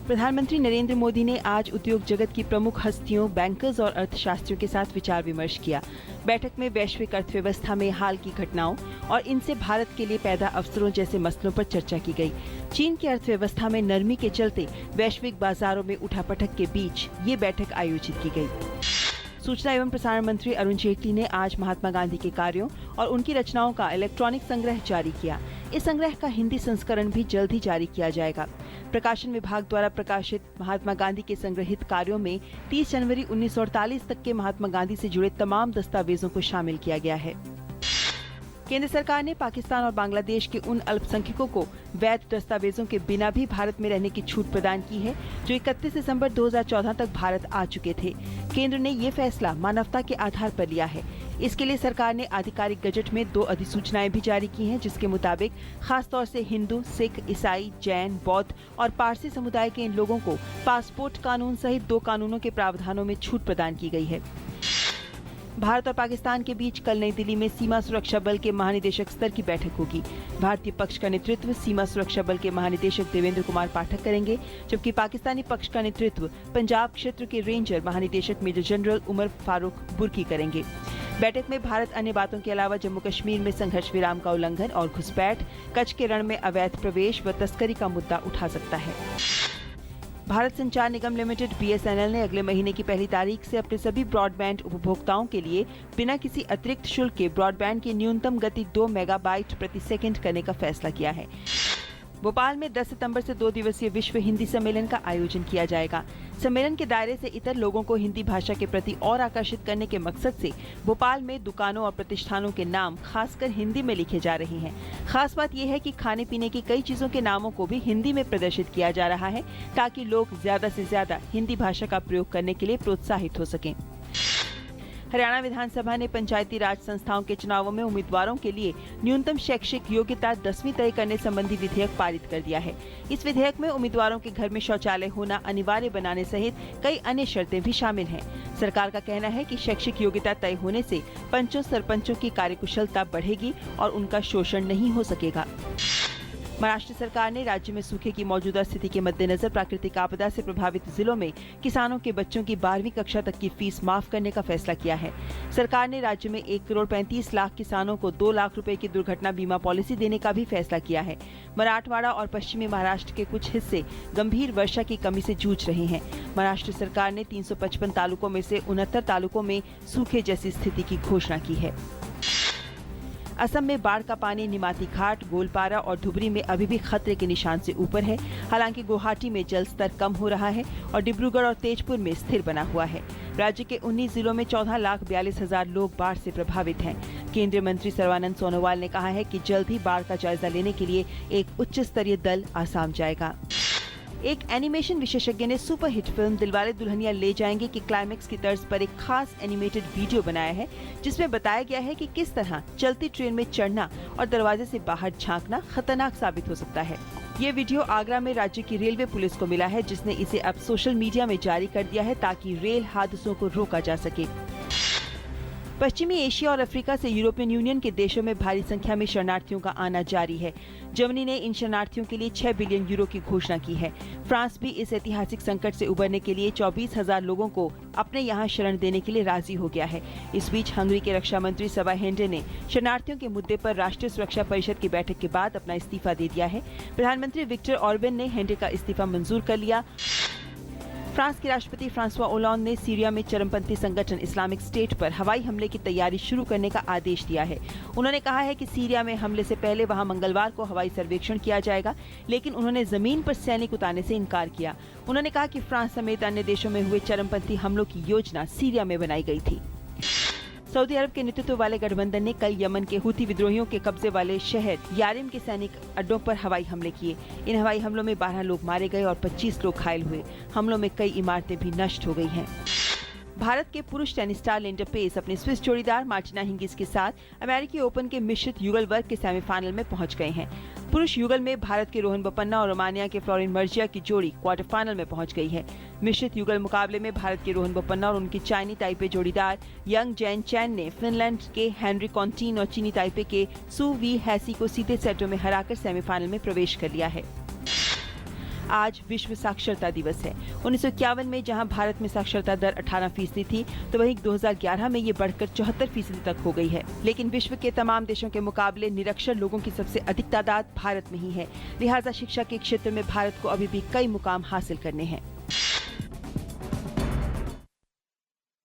प्रधानमंत्री नरेंद्र मोदी ने आज उद्योग जगत की प्रमुख हस्तियों, बैंकर्स और अर्थशास्त्रियों के साथ विचार विमर्श किया। बैठक में वैश्विक अर्थव्यवस्था में हाल की घटनाओं और इनसे भारत के लिए पैदा अवसरों जैसे मसलों पर चर्चा की गई। चीन की अर्थव्यवस्था में नरमी के चलते वैश्विक बाजारों में उठापटक के बीच ये बैठक आयोजित की गई। सूचना एवं प्रसारण मंत्री अरुण जेटली ने आज महात्मा गांधी के कार्यों और उनकी रचनाओं का इलेक्ट्रॉनिक संग्रह जारी किया। इस संग्रह का हिंदी संस्करण भी जल्द ही जारी किया जाएगा। प्रकाशन विभाग द्वारा प्रकाशित महात्मा गांधी के संग्रहित कार्यों में 30 जनवरी 1948 तक के महात्मा गांधी से जुड़े तमाम दस्तावेजों को शामिल किया गया है। केंद्र सरकार ने पाकिस्तान और बांग्लादेश के उन अल्पसंख्यकों को वैध दस्तावेजों के बिना भी भारत में रहने की छूट प्रदान की है जो 31 दिसंबर 2014 तक भारत आ चुके थे। केंद्र ने ये फैसला मानवता के आधार पर लिया है। इसके लिए सरकार ने आधिकारिक गजट में 2 अधिसूचनाएं भी जारी की हैं, जिसके मुताबिक खास तौर से हिंदू, सिख, ईसाई, जैन, बौद्ध और पारसी समुदाय के इन लोगों को पासपोर्ट कानून सहित 2 कानूनों के प्रावधानों में छूट प्रदान की गई है। भारत और पाकिस्तान के बीच कल नई दिल्ली में सीमा सुरक्षा बल के महानिदेशक स्तर की बैठक होगी। भारतीय पक्ष का नेतृत्व सीमा सुरक्षा बल के महानिदेशक देवेंद्र कुमार पाठक करेंगे, जबकि पाकिस्तानी पक्ष का नेतृत्व पंजाब क्षेत्र के रेंजर महानिदेशक मेजर जनरल उमर फारूक बुर्की करेंगे। बैठक में भारत अन्य बातों के अलावा जम्मू कश्मीर में संघर्ष विराम का उल्लंघन और घुसपैठ, कच्छ के रण में अवैध प्रवेश व तस्करी का मुद्दा उठा सकता है। भारत संचार निगम लिमिटेड BSNL ने अगले महीने की 1 तारीख से अपने सभी ब्रॉडबैंड उपभोक्ताओं के लिए बिना किसी अतिरिक्त शुल्क के ब्रॉडबैंड की न्यूनतम गति 2 मेगाबाइट प्रति सेकंड करने का फैसला किया है। भोपाल में 10 सितंबर से 2 दिवसीय विश्व हिंदी सम्मेलन का आयोजन किया जाएगा। सम्मेलन के दायरे से इतर लोगों को हिंदी भाषा के प्रति और आकर्षित करने के मकसद से भोपाल में दुकानों और प्रतिष्ठानों के नाम खासकर हिंदी में लिखे जा रहे हैं। खास बात यह है कि खाने पीने की कई चीजों के नामों को भी हिंदी में प्रदर्शित किया जा रहा है, ताकि लोग ज्यादा से ज्यादा हिंदी भाषा का प्रयोग करने के लिए प्रोत्साहित हो सकें। हरियाणा विधानसभा ने पंचायती राज संस्थाओं के चुनावों में उम्मीदवारों के लिए न्यूनतम शैक्षिक योग्यता 10वीं तय करने संबंधी विधेयक पारित कर दिया है। इस विधेयक में उम्मीदवारों के घर में शौचालय होना अनिवार्य बनाने सहित कई अन्य शर्तें भी शामिल हैं। सरकार का कहना है कि शैक्षिक योग्यता तय होने से पंचों सरपंचों की कार्यकुशलता बढ़ेगी और उनका शोषण नहीं हो सकेगा। महाराष्ट्र सरकार ने राज्य में सूखे की मौजूदा स्थिति के मद्देनजर प्राकृतिक आपदा से प्रभावित जिलों में किसानों के बच्चों की 12वीं कक्षा तक की फीस माफ करने का फैसला किया है। सरकार ने राज्य में 1 करोड़ 35 लाख किसानों को 2 लाख रुपए की दुर्घटना बीमा पॉलिसी देने का भी फैसला किया है। मराठवाड़ा और पश्चिमी महाराष्ट्र के कुछ हिस्से गंभीर वर्षा की कमी से जूझ रहे हैं। महाराष्ट्र सरकार ने 355 तालुकों में से 69 तालुकों में सूखे जैसी स्थिति की घोषणा की है। असम में बाढ़ का पानी निमाती घाट, गोलपारा और धुबरी में अभी भी खतरे के निशान से ऊपर है। हालांकि गुवाहाटी में जल स्तर कम हो रहा है और डिब्रूगढ़ और तेजपुर में स्थिर बना हुआ है। राज्य के 19 जिलों में 14,42,000 लोग बाढ़ से प्रभावित हैं। केंद्रीय मंत्री सर्बानंद सोनोवाल ने कहा है कि जल्द ही बाढ़ का जायजा लेने के लिए एक उच्च स्तरीय दल आसाम जाएगा। एक एनिमेशन विशेषज्ञ ने सुपरहिट फिल्म दिलवाले दुल्हनिया ले जाएंगे की क्लाइमेक्स की तर्ज पर एक खास एनिमेटेड वीडियो बनाया है, जिसमें बताया गया है कि किस तरह चलती ट्रेन में चढ़ना और दरवाजे से बाहर झांकना खतरनाक साबित हो सकता है। ये वीडियो आगरा में राज्य की रेलवे पुलिस को मिला है, जिसने इसे अब सोशल मीडिया में जारी कर दिया है ताकि रेल हादसों को रोका जा सके। पश्चिमी एशिया और अफ्रीका से यूरोपियन यूनियन के देशों में भारी संख्या में शरणार्थियों का आना जारी है। जर्मनी ने इन शरणार्थियों के लिए 6 बिलियन यूरो की घोषणा की है। फ्रांस भी इस ऐतिहासिक संकट से उबरने के लिए 24,000 लोगों को अपने यहाँ शरण देने के लिए राजी हो गया है। इस बीच हंगरी के रक्षा मंत्री सबा हेंडे ने शरणार्थियों के मुद्दे पर राष्ट्रीय सुरक्षा परिषद की बैठक के बाद अपना इस्तीफा दे दिया है। प्रधानमंत्री विक्टर ऑर्बेन ने हेंडे का इस्तीफा मंजूर कर लिया। फ्रांस के राष्ट्रपति फ्रांसवा ओलांद ने सीरिया में चरमपंथी संगठन इस्लामिक स्टेट पर हवाई हमले की तैयारी शुरू करने का आदेश दिया है। उन्होंने कहा है कि सीरिया में हमले से पहले वहां मंगलवार को हवाई सर्वेक्षण किया जाएगा, लेकिन उन्होंने जमीन पर सैनिक उतारने से इनकार किया। उन्होंने कहा कि फ्रांस समेत अन्य देशों में हुए चरमपंथी हमलों की योजना सीरिया में बनाई गई थी। सऊदी अरब के नेतृत्व वाले गठबंधन ने कल यमन के हुती विद्रोहियों के कब्जे वाले शहर यारिम के सैनिक अड्डों पर हवाई हमले किए। इन हवाई हमलों में 12 लोग मारे गए और 25 लोग घायल हुए। हमलों में कई इमारतें भी नष्ट हो गई हैं। भारत के पुरुष टेनिस स्टार लिंडर पेस अपने स्विस जोड़ीदार मार्टिना हिंगिस के साथ अमेरिकी ओपन के मिश्रित युगल वर्ग के सेमीफाइनल में पहुंच गए हैं। पुरुष युगल में भारत के रोहन बोपन्ना और रोमानिया के फ्लोरिन मर्जिया की जोड़ी क्वार्टर फाइनल में पहुंच गई है। मिश्रित युगल मुकाबले में भारत के रोहन बोपन्ना और उनकी चाइनी ताइपे जोड़ीदार यंग जैन चैन ने फिनलैंड के हेनरी कॉन्टीन और चीनी ताइपे के सू वी हैसी को सीधे सेटों में हराकर सेमीफाइनल में प्रवेश कर लिया है। आज विश्व साक्षरता दिवस है। 1951 में जहां भारत में साक्षरता दर 18% थी, तो वहीं 2011 में ये बढ़कर 74% तक हो गई है। लेकिन विश्व के तमाम देशों के मुकाबले निरक्षर लोगों की सबसे अधिक तादाद भारत में ही है। लिहाजा शिक्षा के क्षेत्र में भारत को अभी भी कई मुकाम हासिल करने हैं।